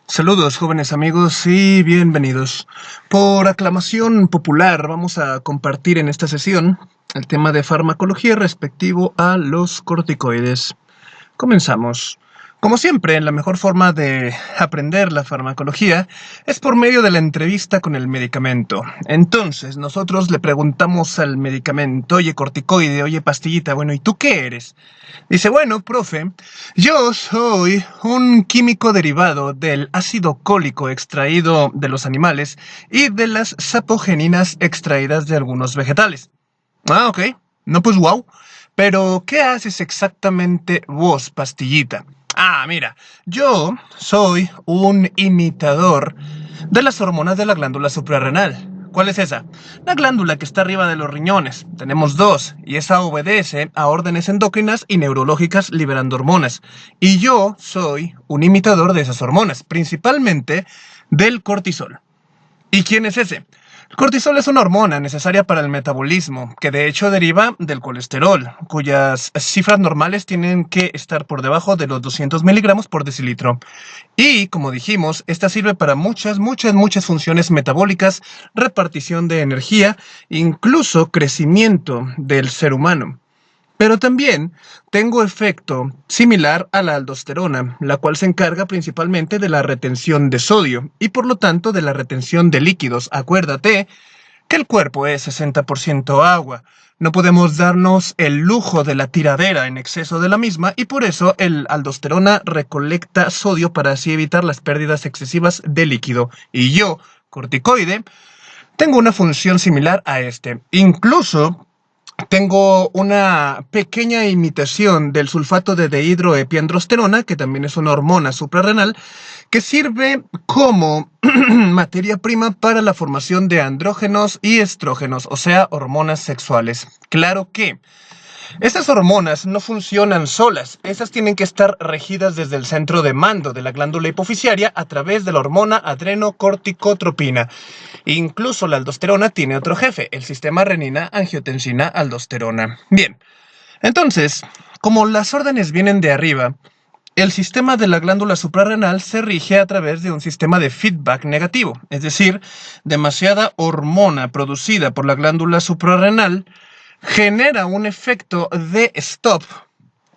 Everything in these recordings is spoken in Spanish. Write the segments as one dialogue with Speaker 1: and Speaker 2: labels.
Speaker 1: Saludos, jóvenes amigos, y bienvenidos. Por aclamación popular, vamos a compartir en esta sesión el tema de farmacología respectivo a los corticoides. Comenzamos. Como siempre, la mejor forma de aprender la farmacología es por medio de la entrevista con el medicamento. Entonces, nosotros le preguntamos al medicamento: oye, corticoide, oye, pastillita, bueno, ¿y tú qué eres? Dice: bueno, profe, yo soy un químico derivado del ácido cólico extraído de los animales y de las sapogeninas extraídas de algunos vegetales. Ah, ok. No, pues wow. Pero, ¿qué haces exactamente vos, pastillita? Ah, mira, yo soy un imitador de las hormonas de la glándula suprarrenal. ¿Cuál es esa? La glándula que está arriba de los riñones. Tenemos dos, y esa obedece a órdenes endocrinas y neurológicas liberando hormonas. Y yo soy un imitador de esas hormonas, principalmente del cortisol. ¿Y quién es ese? El cortisol es una hormona necesaria para el metabolismo, que de hecho deriva del colesterol, cuyas cifras normales tienen que estar por debajo de los 200 miligramos por decilitro. Y, como dijimos, esta sirve para muchas funciones metabólicas, repartición de energía, incluso crecimiento del ser humano. Pero también tengo efecto similar a la aldosterona, la cual se encarga principalmente de la retención de sodio y por lo tanto de la retención de líquidos. Acuérdate que el cuerpo es 60% agua. No podemos darnos el lujo de la tiradera en exceso de la misma y por eso el aldosterona recolecta sodio para así evitar las pérdidas excesivas de líquido. Y yo, corticoide, tengo una función similar a este. Incluso tengo una pequeña imitación del sulfato de dehidroepiandrosterona, que también es una hormona suprarrenal, que sirve como materia prima para la formación de andrógenos y estrógenos, o sea, hormonas sexuales. Claro que estas hormonas no funcionan solas, esas tienen que estar regidas desde el centro de mando de la glándula hipoficiaria a través de la hormona adrenocorticotropina. Incluso la aldosterona tiene otro jefe, el sistema renina-angiotensina-aldosterona. Bien, entonces, como las órdenes vienen de arriba, el sistema de la glándula suprarrenal se rige a través de un sistema de feedback negativo, es decir, demasiada hormona producida por la glándula suprarrenal genera un efecto de stop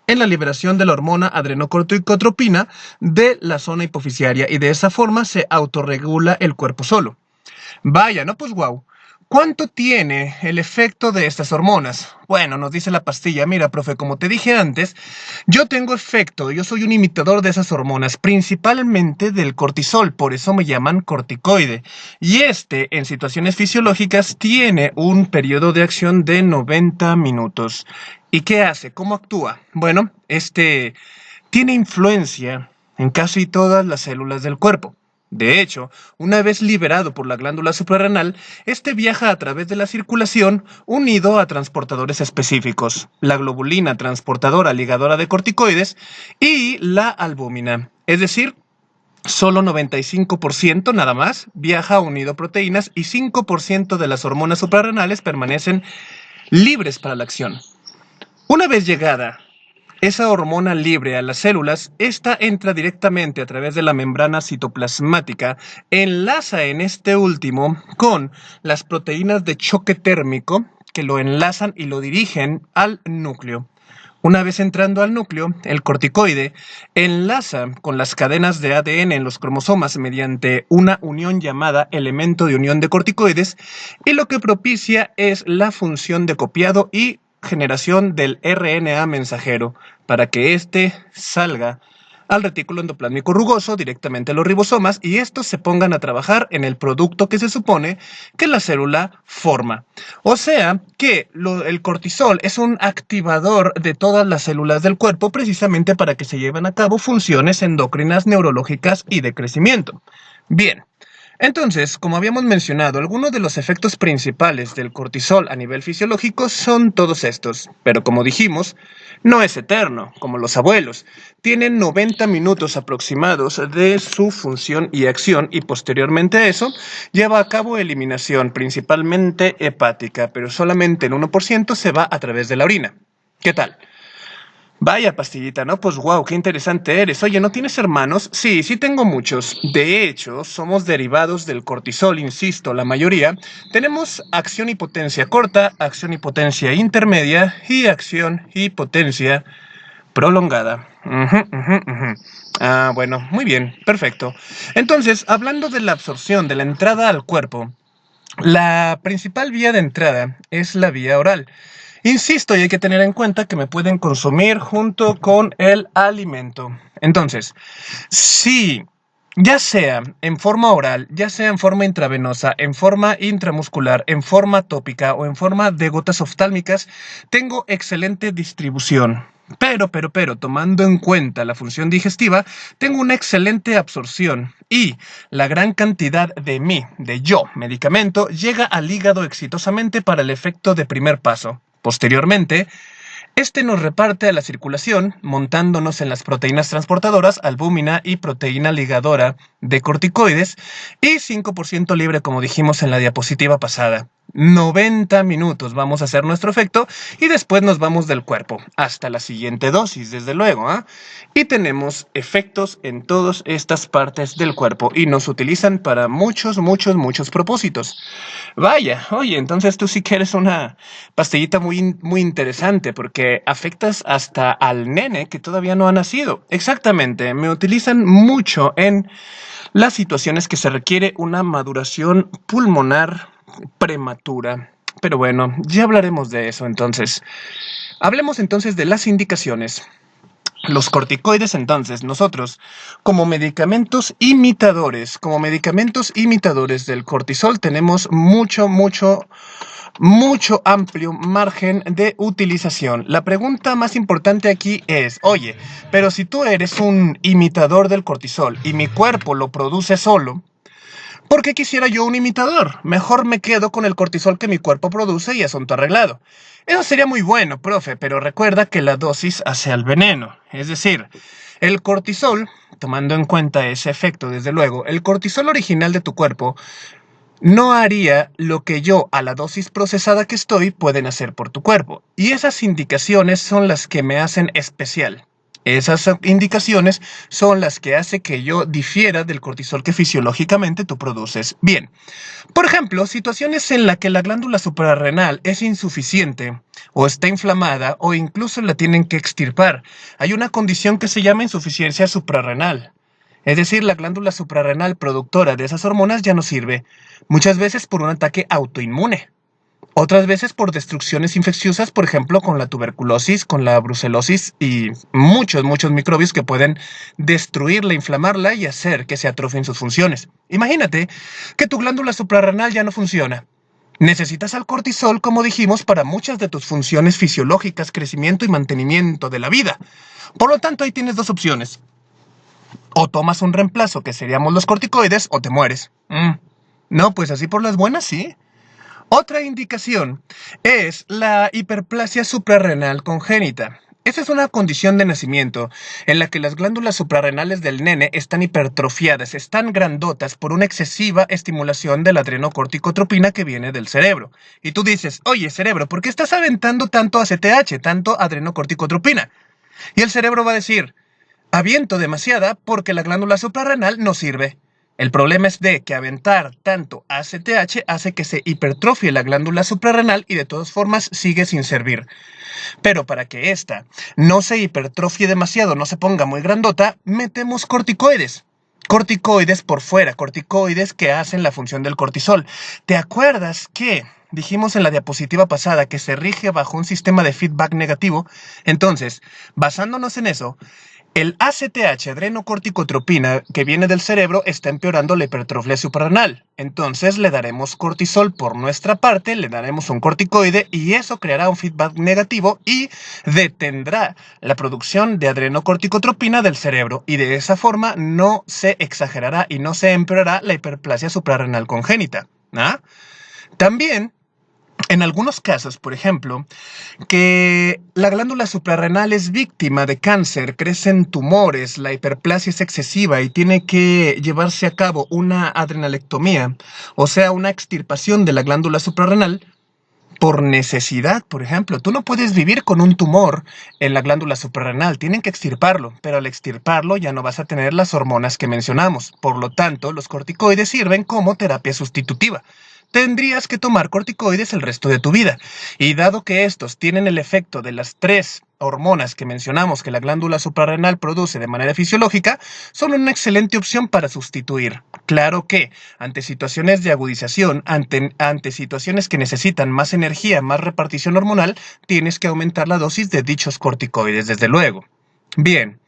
Speaker 1: en la liberación de la hormona adrenocorticotropina de la zona hipoficiaria y de esa forma se autorregula el cuerpo solo. Vaya, no pues guau. ¿Cuánto tiene el efecto de estas hormonas? Bueno, nos dice la pastilla: mira, profe, como te dije antes, yo tengo efecto, yo soy un imitador de esas hormonas, principalmente del cortisol, por eso me llaman corticoide. Y en situaciones fisiológicas, tiene un periodo de acción de 90 minutos. ¿Y qué hace? ¿Cómo actúa? Bueno, tiene influencia en casi todas las células del cuerpo. De hecho, una vez liberado por la glándula suprarrenal, viaja a través de la circulación unido a transportadores específicos, la globulina transportadora ligadora de corticoides y la albúmina. Es decir, solo 95% nada más viaja unido a proteínas y 5% de las hormonas suprarrenales permanecen libres para la acción. Una vez llegada esa hormona libre a las células, esta entra directamente a través de la membrana citoplasmática, enlaza en este último con las proteínas de choque térmico que lo enlazan y lo dirigen al núcleo. Una vez entrando al núcleo, el corticoide enlaza con las cadenas de ADN en los cromosomas mediante una unión llamada elemento de unión de corticoides y lo que propicia es la función de copiado y generación del RNA mensajero para que salga al retículo endoplásmico rugoso directamente a los ribosomas y estos se pongan a trabajar en el producto que se supone que la célula forma. O sea que el cortisol es un activador de todas las células del cuerpo precisamente para que se lleven a cabo funciones endocrinas, neurológicas y de crecimiento. Bien. Entonces, como habíamos mencionado, algunos de los efectos principales del cortisol a nivel fisiológico son todos estos, pero como dijimos, no es eterno, como los abuelos. Tienen 90 minutos aproximados de su función y acción y posteriormente a eso lleva a cabo eliminación, principalmente hepática, pero solamente el 1% se va a través de la orina. ¿Qué tal? Vaya pastillita, ¿no? Pues wow, qué interesante eres. Oye, ¿no tienes hermanos? Sí, sí tengo muchos. De hecho, somos derivados del cortisol, insisto, la mayoría. Tenemos acción y potencia corta, acción y potencia intermedia y acción y potencia prolongada. Ujú. Bueno, muy bien, perfecto. Entonces, hablando de la absorción, de la entrada al cuerpo, la principal vía de entrada es la vía oral. Insisto, y hay que tener en cuenta que me pueden consumir junto con el alimento. Entonces, si ya sea en forma oral, ya sea en forma intravenosa, en forma intramuscular, en forma tópica o en forma de gotas oftálmicas, tengo excelente distribución. Pero, tomando en cuenta la función digestiva, tengo una excelente absorción y la gran cantidad de yo, medicamento, llega al hígado exitosamente para el efecto de primer paso. Posteriormente, este nos reparte a la circulación, montándonos en las proteínas transportadoras, albúmina y proteína ligadora de corticoides, y 5% libre, como dijimos en la diapositiva pasada. 90 minutos vamos a hacer nuestro efecto y después nos vamos del cuerpo hasta la siguiente dosis, desde luego, ¿eh? Y tenemos efectos en todas estas partes del cuerpo y nos utilizan para muchos propósitos. Vaya, oye, entonces tú sí que eres una pastillita muy interesante porque afectas hasta al nene que todavía no ha nacido. Exactamente, me utilizan mucho en las situaciones que se requiere una maduración pulmonar prematura. Pero bueno, ya hablaremos de eso entonces. Hablemos entonces de las indicaciones. Los corticoides, entonces, nosotros, como medicamentos imitadores del cortisol, tenemos mucho amplio margen de utilización. La pregunta más importante aquí es, oye, pero si tú eres un imitador del cortisol y mi cuerpo lo produce solo, ¿por qué quisiera yo un imitador? Mejor me quedo con el cortisol que mi cuerpo produce y asunto arreglado. Eso sería muy bueno, profe, pero recuerda que la dosis hace al veneno. Es decir, el cortisol, tomando en cuenta ese efecto, desde luego, el cortisol original de tu cuerpo no haría lo que yo, a la dosis procesada que estoy, pueden hacer por tu cuerpo. Y esas indicaciones son las que me hacen especial. Esas indicaciones son las que hace que yo difiera del cortisol que fisiológicamente tú produces. Bien, por ejemplo, situaciones en las que la glándula suprarrenal es insuficiente o está inflamada o incluso la tienen que extirpar. Hay una condición que se llama insuficiencia suprarrenal. Es decir, la glándula suprarrenal productora de esas hormonas ya no sirve, muchas veces por un ataque autoinmune, otras veces por destrucciones infecciosas, por ejemplo, con la tuberculosis, con la brucelosis y muchos microbios que pueden destruirla, inflamarla y hacer que se atrofien sus funciones. Imagínate que tu glándula suprarrenal ya no funciona. Necesitas al cortisol, como dijimos, para muchas de tus funciones fisiológicas, crecimiento y mantenimiento de la vida. Por lo tanto, ahí tienes dos opciones. O tomas un reemplazo, que seríamos los corticoides, o te mueres. No, pues así por las buenas, sí. Otra indicación es la hiperplasia suprarrenal congénita. Esa es una condición de nacimiento en la que las glándulas suprarrenales del nene están hipertrofiadas, están grandotas por una excesiva estimulación de la adrenocorticotropina que viene del cerebro. Y tú dices, oye cerebro, ¿por qué estás aventando tanto ACTH, tanto adrenocorticotropina? Y el cerebro va a decir, aviento demasiada porque la glándula suprarrenal no sirve. El problema es de que aventar tanto ACTH hace que se hipertrofie la glándula suprarrenal y de todas formas sigue sin servir. Pero para que esta no se hipertrofie demasiado, no se ponga muy grandota, metemos corticoides. Corticoides por fuera, corticoides que hacen la función del cortisol. ¿Te acuerdas que dijimos en la diapositiva pasada que se rige bajo un sistema de feedback negativo? Entonces, basándonos en eso, el ACTH, adrenocorticotropina, que viene del cerebro, está empeorando la hipertrofia suprarrenal. Entonces le daremos cortisol por nuestra parte, le daremos un corticoide y eso creará un feedback negativo y detendrá la producción de adrenocorticotropina del cerebro. Y de esa forma no se exagerará y no se empeorará la hiperplasia suprarrenal congénita. ¿Ah? También, en algunos casos, por ejemplo, que la glándula suprarrenal es víctima de cáncer, crecen tumores, la hiperplasia es excesiva y tiene que llevarse a cabo una adrenalectomía, o sea, una extirpación de la glándula suprarrenal, por necesidad, por ejemplo. Tú no puedes vivir con un tumor en la glándula suprarrenal, tienen que extirparlo, pero al extirparlo ya no vas a tener las hormonas que mencionamos. Por lo tanto, los corticoides sirven como terapia sustitutiva. Tendrías que tomar corticoides el resto de tu vida. Y dado que estos tienen el efecto de las 3 hormonas que mencionamos que la glándula suprarrenal produce de manera fisiológica, son una excelente opción para sustituir. Claro que, ante situaciones de agudización, ante situaciones que necesitan más energía, más repartición hormonal, tienes que aumentar la dosis de dichos corticoides, desde luego. Bien.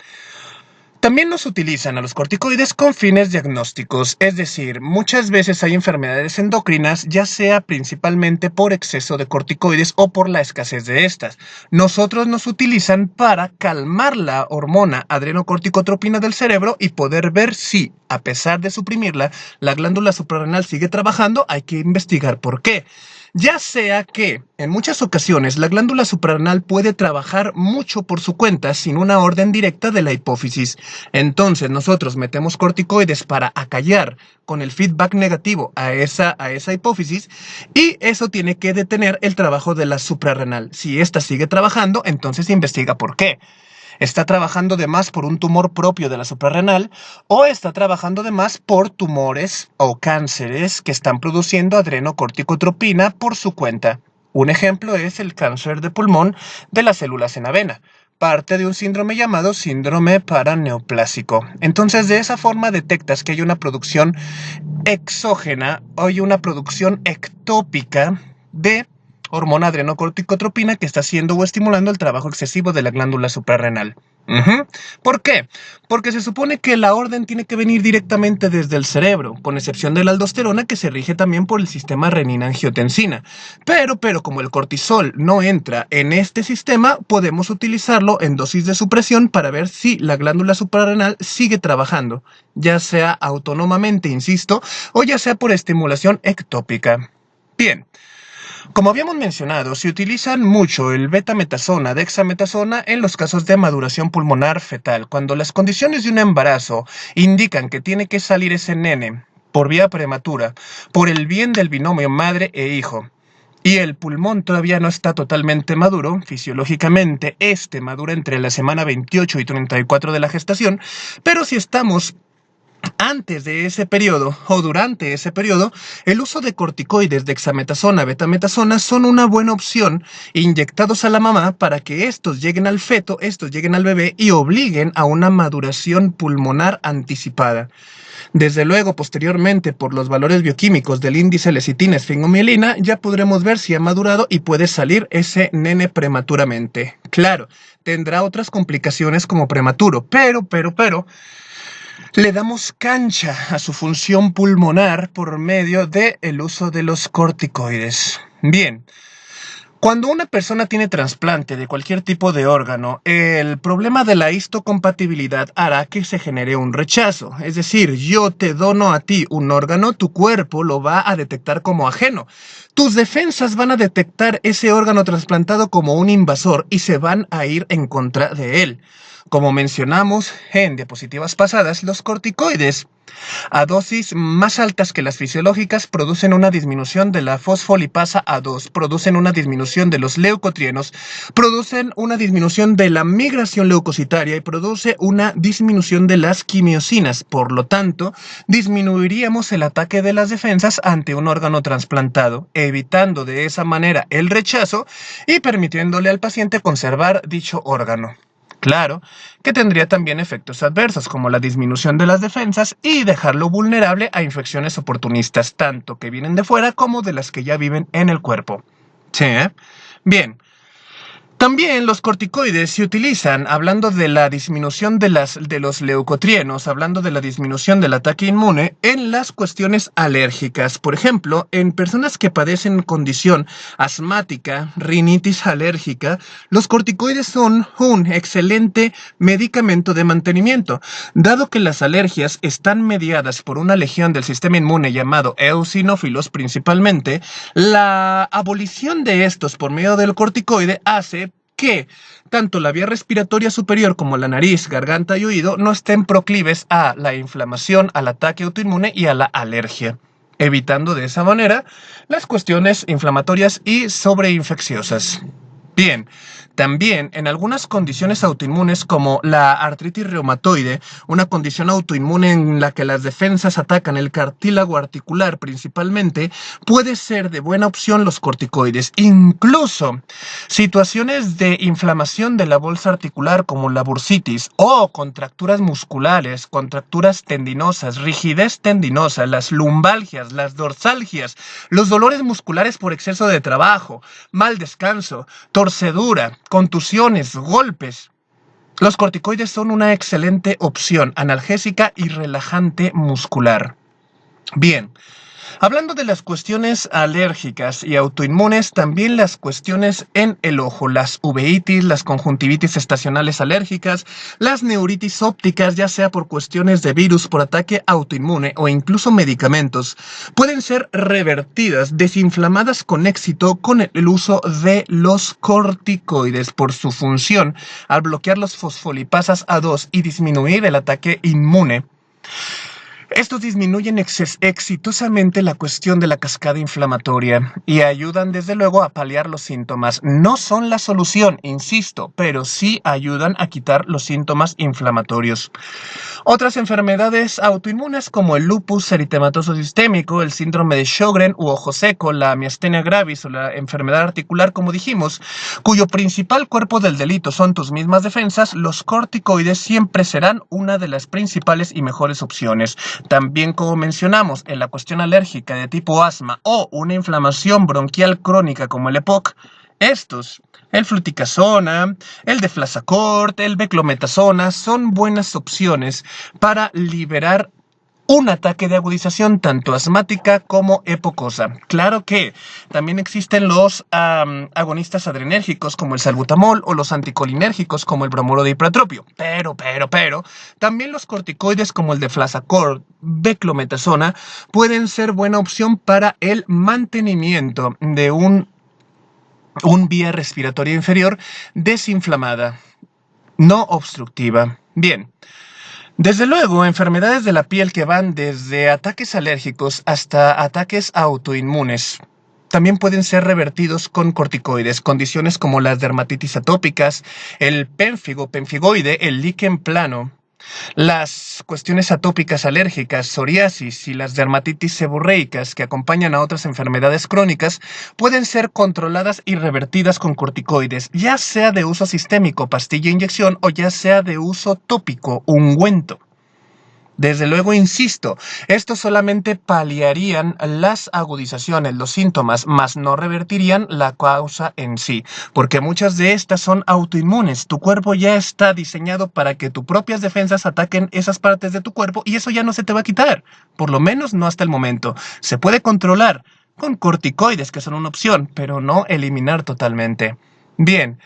Speaker 1: También los utilizan a los corticoides con fines diagnósticos, es decir, muchas veces hay enfermedades endocrinas, ya sea principalmente por exceso de corticoides o por la escasez de estas. Nosotros nos utilizan para calmar la hormona adrenocorticotropina del cerebro y poder ver si, a pesar de suprimirla, la glándula suprarrenal sigue trabajando. Hay que investigar por qué. Ya sea que, en muchas ocasiones, la glándula suprarrenal puede trabajar mucho por su cuenta sin una orden directa de la hipófisis. Entonces, nosotros metemos corticoides para acallar con el feedback negativo a esa hipófisis, y eso tiene que detener el trabajo de la suprarrenal. Si ésta sigue trabajando, entonces investiga por qué. ¿Está trabajando de más por un tumor propio de la suprarrenal o está trabajando de más por tumores o cánceres que están produciendo adrenocorticotropina por su cuenta? Un ejemplo es el cáncer de pulmón de las células en avena, parte de un síndrome llamado síndrome paraneoplásico. Entonces, de esa forma detectas que hay una producción exógena o hay una producción ectópica de hormona adrenocorticotropina que está haciendo o estimulando el trabajo excesivo de la glándula suprarrenal. ¿Por qué? Porque se supone que la orden tiene que venir directamente desde el cerebro, con excepción de la aldosterona, que se rige también por el sistema renina-angiotensina. Pero como el cortisol no entra en este sistema, podemos utilizarlo en dosis de supresión para ver si la glándula suprarrenal sigue trabajando, ya sea autónomamente, insisto, o ya sea por estimulación ectópica. Bien. Como habíamos mencionado, se utilizan mucho el betametasona, dexametasona en los casos de maduración pulmonar fetal, cuando las condiciones de un embarazo indican que tiene que salir ese nene por vía prematura, por el bien del binomio madre e hijo, y el pulmón todavía no está totalmente maduro, fisiológicamente madura entre la semana 28 y 34 de la gestación, pero si estamos antes de ese periodo o durante ese periodo, el uso de corticoides, dexametasona, betametasona son una buena opción inyectados a la mamá para que estos lleguen al feto, estos lleguen al bebé y obliguen a una maduración pulmonar anticipada. Desde luego, posteriormente, por los valores bioquímicos del índice lecitina esfingomielina, ya podremos ver si ha madurado y puede salir ese nene prematuramente. Claro, tendrá otras complicaciones como prematuro, pero le damos cancha a su función pulmonar por medio del uso de los corticoides. Bien, cuando una persona tiene trasplante de cualquier tipo de órgano, el problema de la histocompatibilidad hará que se genere un rechazo. Es decir, yo te dono a ti un órgano, tu cuerpo lo va a detectar como ajeno. Tus defensas van a detectar ese órgano trasplantado como un invasor y se van a ir en contra de él. Como mencionamos en diapositivas pasadas, los corticoides a dosis más altas que las fisiológicas producen una disminución de la fosfolipasa A2, producen una disminución de los leucotrienos, producen una disminución de la migración leucocitaria y produce una disminución de las quimiosinas. Por lo tanto, disminuiríamos el ataque de las defensas ante un órgano trasplantado, evitando de esa manera el rechazo y permitiéndole al paciente conservar dicho órgano. Claro que tendría también efectos adversos como la disminución de las defensas y dejarlo vulnerable a infecciones oportunistas, tanto que vienen de fuera como de las que ya viven en el cuerpo. ¿Sí? Bien. También los corticoides se utilizan, hablando de la disminución de los leucotrienos, hablando de la disminución del ataque inmune, en las cuestiones alérgicas. Por ejemplo, en personas que padecen condición asmática, rinitis alérgica, los corticoides son un excelente medicamento de mantenimiento. Dado que las alergias están mediadas por una legión del sistema inmune llamado eosinófilos principalmente, la abolición de estos por medio del corticoide hace que tanto la vía respiratoria superior como la nariz, garganta y oído no estén proclives a la inflamación, al ataque autoinmune y a la alergia. evitando de esa manera las cuestiones inflamatorias y sobreinfecciosas. Bien, también en algunas condiciones autoinmunes como la artritis reumatoide, una condición autoinmune en la que las defensas atacan el cartílago articular principalmente, puede ser de buena opción los corticoides. Incluso situaciones de inflamación de la bolsa articular como la bursitis o contracturas musculares, contracturas tendinosas, rigidez tendinosa, las lumbalgias, las dorsalgias, los dolores musculares por exceso de trabajo, mal descanso, torcedura, contusiones, golpes. Los corticoides son una excelente opción analgésica y relajante muscular. Bien, hablando de las cuestiones alérgicas y autoinmunes, también las cuestiones en el ojo, las uveitis, las conjuntivitis estacionales alérgicas, las neuritis ópticas, ya sea por cuestiones de virus, por ataque autoinmune o incluso medicamentos, pueden ser revertidas, desinflamadas con éxito con el uso de los corticoides por su función al bloquear los fosfolipasas A2 y disminuir el ataque inmune. Estos disminuyen exitosamente la cuestión de la cascada inflamatoria y ayudan desde luego a paliar los síntomas. No son la solución, insisto, pero sí ayudan a quitar los síntomas inflamatorios. Otras enfermedades autoinmunes como el lupus eritematoso sistémico, el síndrome de Sjögren u ojo seco, la miastenia gravis o la enfermedad articular, como dijimos, cuyo principal cuerpo del delito son tus mismas defensas, los corticoides siempre serán una de las principales y mejores opciones. También, como mencionamos, en la cuestión alérgica de tipo asma o una inflamación bronquial crónica como el EPOC, estos, el fluticasona, el deflazacort, el beclometasona, son buenas opciones para liberar un ataque de agudización tanto asmática como epocosa. Claro que también existen los agonistas adrenérgicos como el salbutamol o los anticolinérgicos como el bromuro de hipratropio. Pero, también los corticoides como el deflazacort, beclometasona, pueden ser buena opción para el mantenimiento de un vía respiratoria inferior desinflamada, no obstructiva. Bien. Desde luego, enfermedades de la piel que van desde ataques alérgicos hasta ataques autoinmunes también pueden ser revertidos con corticoides. Condiciones como las dermatitis atópicas, el pemfigoide, el líquen plano, las cuestiones atópicas alérgicas, psoriasis y las dermatitis seborreicas que acompañan a otras enfermedades crónicas pueden ser controladas y revertidas con corticoides, ya sea de uso sistémico, pastilla e inyección, o ya sea de uso tópico, ungüento. Desde luego, insisto, estos solamente paliarían las agudizaciones, los síntomas, mas no revertirían la causa en sí, porque muchas de estas son autoinmunes. Tu cuerpo ya está diseñado para que tus propias defensas ataquen esas partes de tu cuerpo y eso ya no se te va a quitar, por lo menos no hasta el momento. Se puede controlar con corticoides, que son una opción, pero no eliminar totalmente. Bien.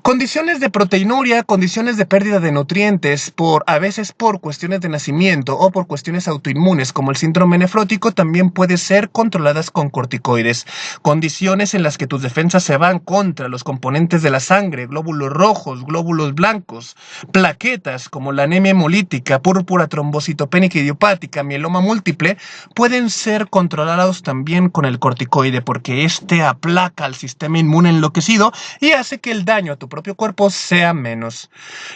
Speaker 1: Condiciones de proteinuria, condiciones de pérdida de nutrientes, a veces por cuestiones de nacimiento o por cuestiones autoinmunes como el síndrome nefrótico, también pueden ser controladas con corticoides. Condiciones en las que tus defensas se van contra los componentes de la sangre, glóbulos rojos, glóbulos blancos, plaquetas como la anemia hemolítica, púrpura trombocitopénica idiopática, mieloma múltiple, pueden ser controlados también con el corticoide porque este aplaca al sistema inmune enloquecido y hace que el daño a tu propio cuerpo sea menos.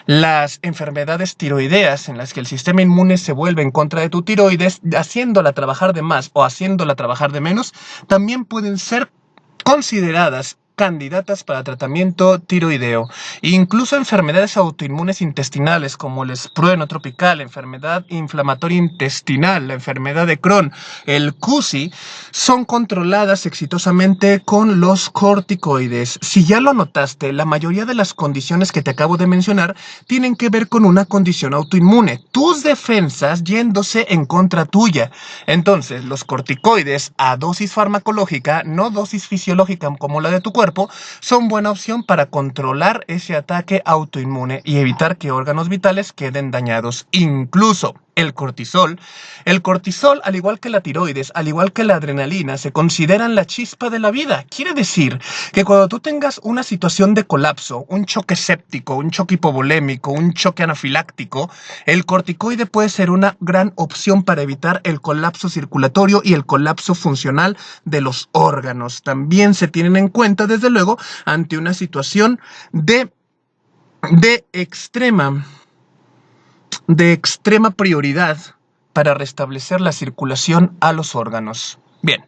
Speaker 1: Las enfermedades tiroideas en las que el sistema inmune se vuelve en contra de tu tiroides, haciéndola trabajar de más o haciéndola trabajar de menos, también pueden ser consideradas candidatas para tratamiento tiroideo. Incluso enfermedades autoinmunes intestinales como el esprueno tropical, enfermedad inflamatoria intestinal, la enfermedad de Crohn, el CUSI, son controladas exitosamente con los corticoides. Si ya lo notaste, la mayoría de las condiciones que te acabo de mencionar tienen que ver con una condición autoinmune, tus defensas yéndose en contra tuya. Entonces, los corticoides a dosis farmacológica, no dosis fisiológica como la de tu cuerpo, son buena opción para controlar ese ataque autoinmune y evitar que órganos vitales queden dañados. Incluso el cortisol. El cortisol, al igual que la tiroides, al igual que la adrenalina, se consideran la chispa de la vida. Quiere decir que cuando tú tengas una situación de colapso, un choque séptico, un choque hipovolémico, un choque anafiláctico, el corticoide puede ser una gran opción para evitar el colapso circulatorio y el colapso funcional de los órganos. También se tienen en cuenta, desde luego, ante una situación de extrema prioridad para restablecer la circulación a los órganos. Bien.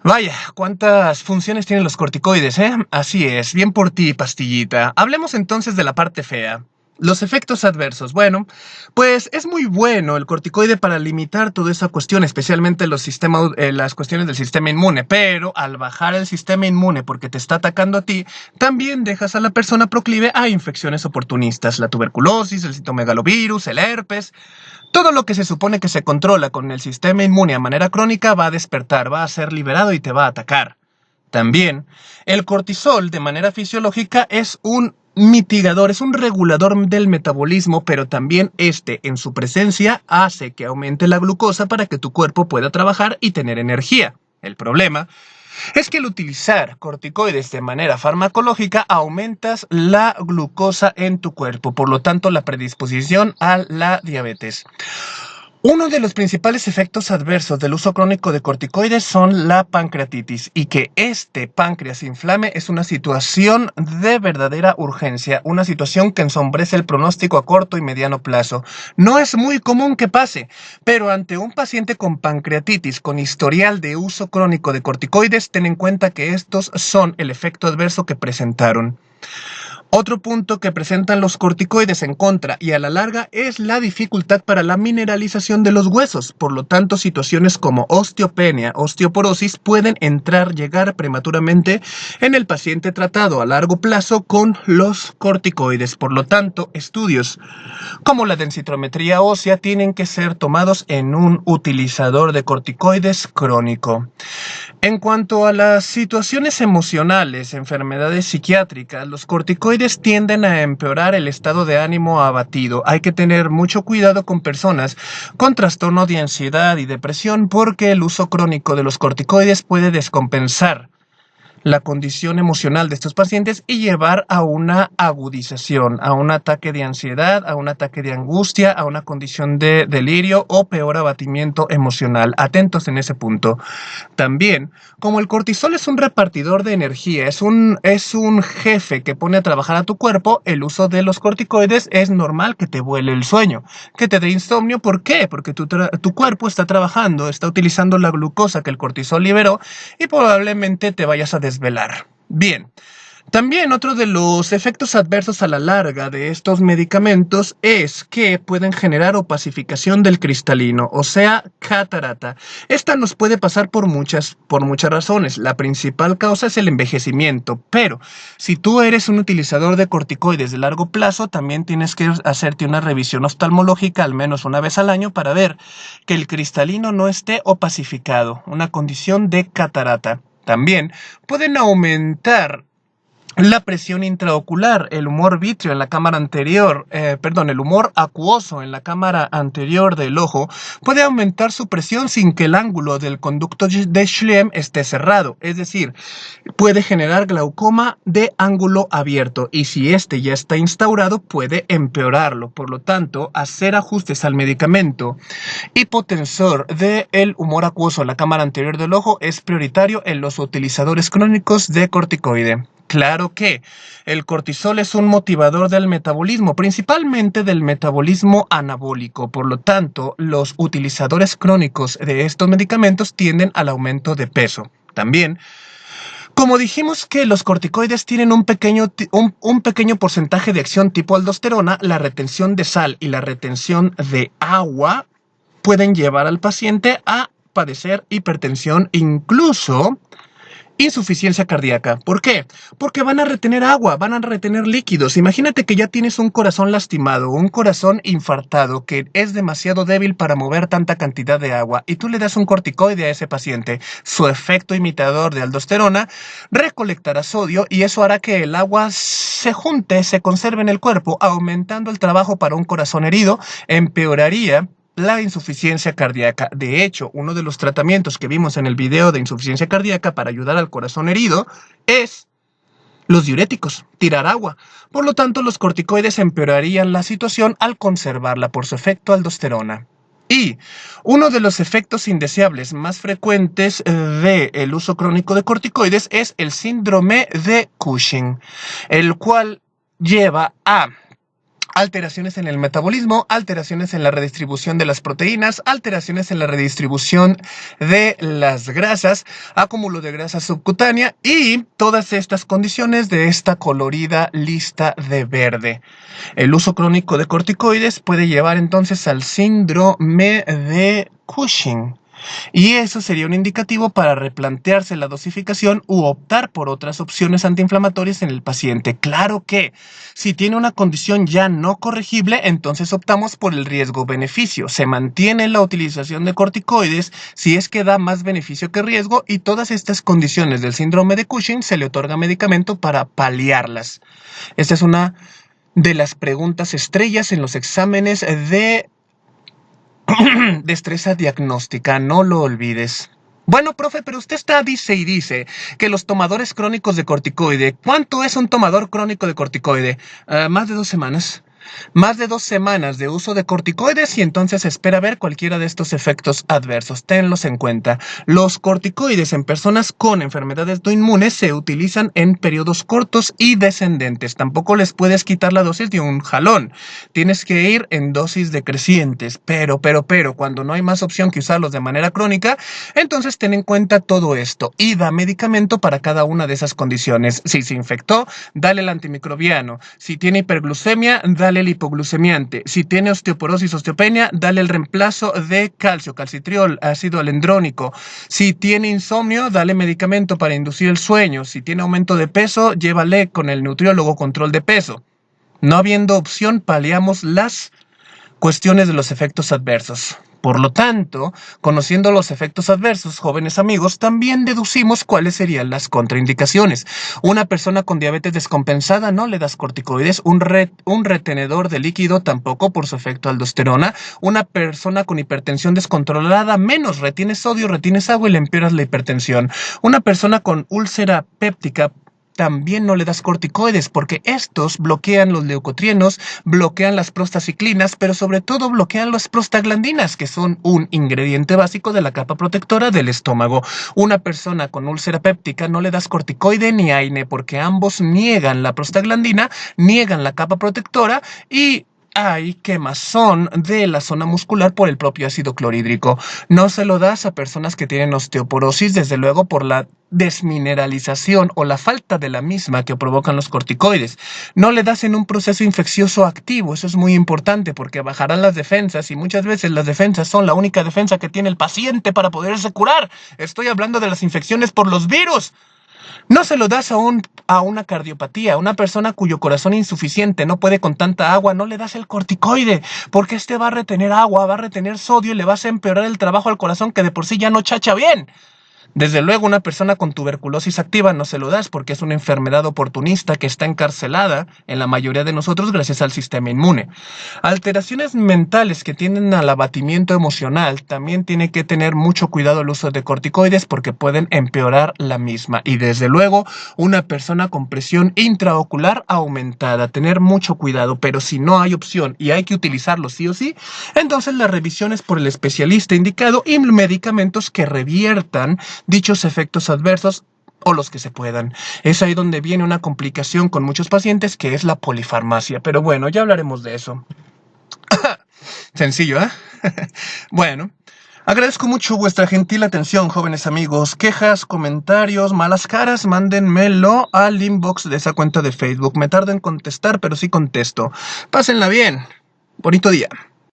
Speaker 1: Vaya, cuántas funciones tienen los corticoides, ¿eh? Así es, bien por ti, pastillita. Hablemos entonces de la parte fea. Los efectos adversos. Bueno, pues es muy bueno el corticoide para limitar toda esa cuestión, especialmente las cuestiones del sistema inmune, pero al bajar el sistema inmune porque te está atacando a ti, también dejas a la persona proclive a infecciones oportunistas, la tuberculosis, el citomegalovirus, el herpes. Todo lo que se supone que se controla con el sistema inmune a manera crónica va a despertar, va a ser liberado y te va a atacar. También, el cortisol de manera fisiológica es un mitigador, es un regulador del metabolismo, pero también en su presencia hace que aumente la glucosa para que tu cuerpo pueda trabajar y tener energía. El problema es que al utilizar corticoides de manera farmacológica aumentas la glucosa en tu cuerpo, por lo tanto la predisposición a la diabetes. Uno de los principales efectos adversos del uso crónico de corticoides son la pancreatitis, y que páncreas se inflame es una situación de verdadera urgencia, una situación que ensombrece el pronóstico a corto y mediano plazo. No es muy común que pase, pero ante un paciente con pancreatitis con historial de uso crónico de corticoides, ten en cuenta que estos son el efecto adverso que presentaron. Otro punto que presentan los corticoides en contra y a la larga es la dificultad para la mineralización de los huesos. Por lo tanto, situaciones como osteopenia, osteoporosis pueden llegar prematuramente en el paciente tratado a largo plazo con los corticoides. Por lo tanto, estudios como la densitometría ósea tienen que ser tomados en un utilizador de corticoides crónico. En cuanto a las situaciones emocionales, enfermedades psiquiátricas, los corticoides tienden a empeorar el estado de ánimo abatido. Hay que tener mucho cuidado con personas con trastorno de ansiedad y depresión porque el uso crónico de los corticoides puede descompensar la condición emocional de estos pacientes y llevar a una agudización, a un ataque de ansiedad, a un ataque de angustia, a una condición de delirio o peor abatimiento emocional. Atentos en ese punto. También, como el cortisol es un repartidor de energía, es un jefe que pone a trabajar a tu cuerpo, el uso de los corticoides es normal que te vuele el sueño, que te dé insomnio. ¿Por qué? Porque tu cuerpo está trabajando, está utilizando la glucosa que el cortisol liberó y probablemente te vayas a desvelar. Bien. También otro de los efectos adversos a la larga de estos medicamentos es que pueden generar opacificación del cristalino, o sea, catarata. Esta nos puede pasar por muchas razones. La principal causa es el envejecimiento, pero si tú eres un utilizador de corticoides de largo plazo, también tienes que hacerte una revisión oftalmológica al menos una vez al año para ver que el cristalino no esté opacificado, una condición de catarata. También pueden aumentar la presión intraocular, el humor vítreo en la cámara anterior, el humor acuoso en la cámara anterior del ojo puede aumentar su presión sin que el ángulo del conducto de Schlemm esté cerrado, es decir, puede generar glaucoma de ángulo abierto y si este ya está instaurado puede empeorarlo. Por lo tanto, hacer ajustes al medicamento hipotensor del humor acuoso en la cámara anterior del ojo es prioritario en los utilizadores crónicos de corticoide. Claro que el cortisol es un motivador del metabolismo, principalmente del metabolismo anabólico. Por lo tanto, los utilizadores crónicos de estos medicamentos tienden al aumento de peso. También, como dijimos que los corticoides tienen un pequeño porcentaje de acción tipo aldosterona, la retención de sal y la retención de agua pueden llevar al paciente a padecer hipertensión, incluso Insuficiencia cardíaca. ¿Por qué? Porque van a retener agua, van a retener líquidos. Imagínate que ya tienes un corazón lastimado, un corazón infartado que es demasiado débil para mover tanta cantidad de agua y tú le das un corticoide a ese paciente. Su efecto imitador de aldosterona recolectará sodio y eso hará que el agua se junte, se conserve en el cuerpo, aumentando el trabajo para un corazón herido, empeoraría la insuficiencia cardíaca. De hecho, uno de los tratamientos que vimos en el video de insuficiencia cardíaca para ayudar al corazón herido es los diuréticos, tirar agua. Por lo tanto, los corticoides empeorarían la situación al conservarla por su efecto aldosterona. Y uno de los efectos indeseables más frecuentes del uso crónico de corticoides es el síndrome de Cushing, el cual lleva a alteraciones en el metabolismo, alteraciones en la redistribución de las proteínas, alteraciones en la redistribución de las grasas, acúmulo de grasa subcutánea y todas estas condiciones de esta colorida lista de verde. El uso crónico de corticoides puede llevar entonces al síndrome de Cushing. Y eso sería un indicativo para replantearse la dosificación u optar por otras opciones antiinflamatorias en el paciente. Claro que si tiene una condición ya no corregible, entonces optamos por el riesgo-beneficio. Se mantiene la utilización de corticoides si es que da más beneficio que riesgo y todas estas condiciones del síndrome de Cushing se le otorga medicamento para paliarlas. Esta es una de las preguntas estrellas en los exámenes de destreza diagnóstica, no lo olvides. Bueno, profe, pero usted dice y dice que los tomadores crónicos de corticoide, ¿cuánto es un tomador crónico de corticoide? Más de 2 semanas. Más de 2 semanas de uso de corticoides y entonces espera ver cualquiera de estos efectos adversos. Tenlos en cuenta. Los corticoides en personas con enfermedades no inmunes se utilizan en periodos cortos y descendentes. Tampoco les puedes quitar la dosis de un jalón. Tienes que ir en dosis decrecientes. Pero, cuando no hay más opción que usarlos de manera crónica, entonces ten en cuenta todo esto y da medicamento para cada una de esas condiciones. Si se infectó, dale el antimicrobiano. Si tiene hiperglucemia, dale el hipoglucemiante. Si tiene osteoporosis, osteopenia, dale el reemplazo de calcio, calcitriol, ácido alendrónico. Si tiene insomnio, dale medicamento para inducir el sueño. Si tiene aumento de peso, llévale con el nutriólogo control de peso. No habiendo opción, paliamos las cuestiones de los efectos adversos. Por lo tanto, conociendo los efectos adversos, jóvenes amigos, también deducimos cuáles serían las contraindicaciones. Una persona con diabetes descompensada no le das corticoides, un retenedor de líquido tampoco por su efecto aldosterona. Una persona con hipertensión descontrolada menos retienes sodio, retienes agua y le empeoras la hipertensión. Una persona con úlcera péptica también no le das corticoides porque estos bloquean los leucotrienos, bloquean las prostaciclinas, pero sobre todo bloquean las prostaglandinas, que son un ingrediente básico de la capa protectora del estómago. Una persona con úlcera péptica no le das corticoide ni AINE porque ambos niegan la prostaglandina, niegan la capa protectora y hay quemazón de la zona muscular por el propio ácido clorhídrico. No se lo das a personas que tienen osteoporosis, desde luego por la desmineralización o la falta de la misma que provocan los corticoides. No le das en un proceso infeccioso activo, eso es muy importante porque bajarán las defensas y muchas veces las defensas son la única defensa que tiene el paciente para poderse curar. Estoy hablando de las infecciones por los virus. No se lo das a una cardiopatía, a una persona cuyo corazón insuficiente no puede con tanta agua, no le das el corticoide, porque este va a retener agua, va a retener sodio y le vas a empeorar el trabajo al corazón que de por sí ya no chacha bien. Desde luego, una persona con tuberculosis activa no se lo das porque es una enfermedad oportunista que está encarcelada en la mayoría de nosotros gracias al sistema inmune. Alteraciones mentales que tienden al abatimiento emocional también tiene que tener mucho cuidado el uso de corticoides porque pueden empeorar la misma. Y desde luego, una persona con presión intraocular aumentada, tener mucho cuidado, pero si no hay opción y hay que utilizarlo sí o sí, entonces las revisiones por el especialista indicado y medicamentos que reviertan dichos efectos adversos o los que se puedan. Es ahí donde viene una complicación con muchos pacientes que es la polifarmacia. Pero bueno, ya hablaremos de eso. Sencillo, ¿eh? Bueno, agradezco mucho vuestra gentil atención, jóvenes amigos. Quejas, comentarios, malas caras, mándenmelo al inbox de esa cuenta de Facebook. Me tardo en contestar, pero sí contesto. Pásenla bien. Bonito día.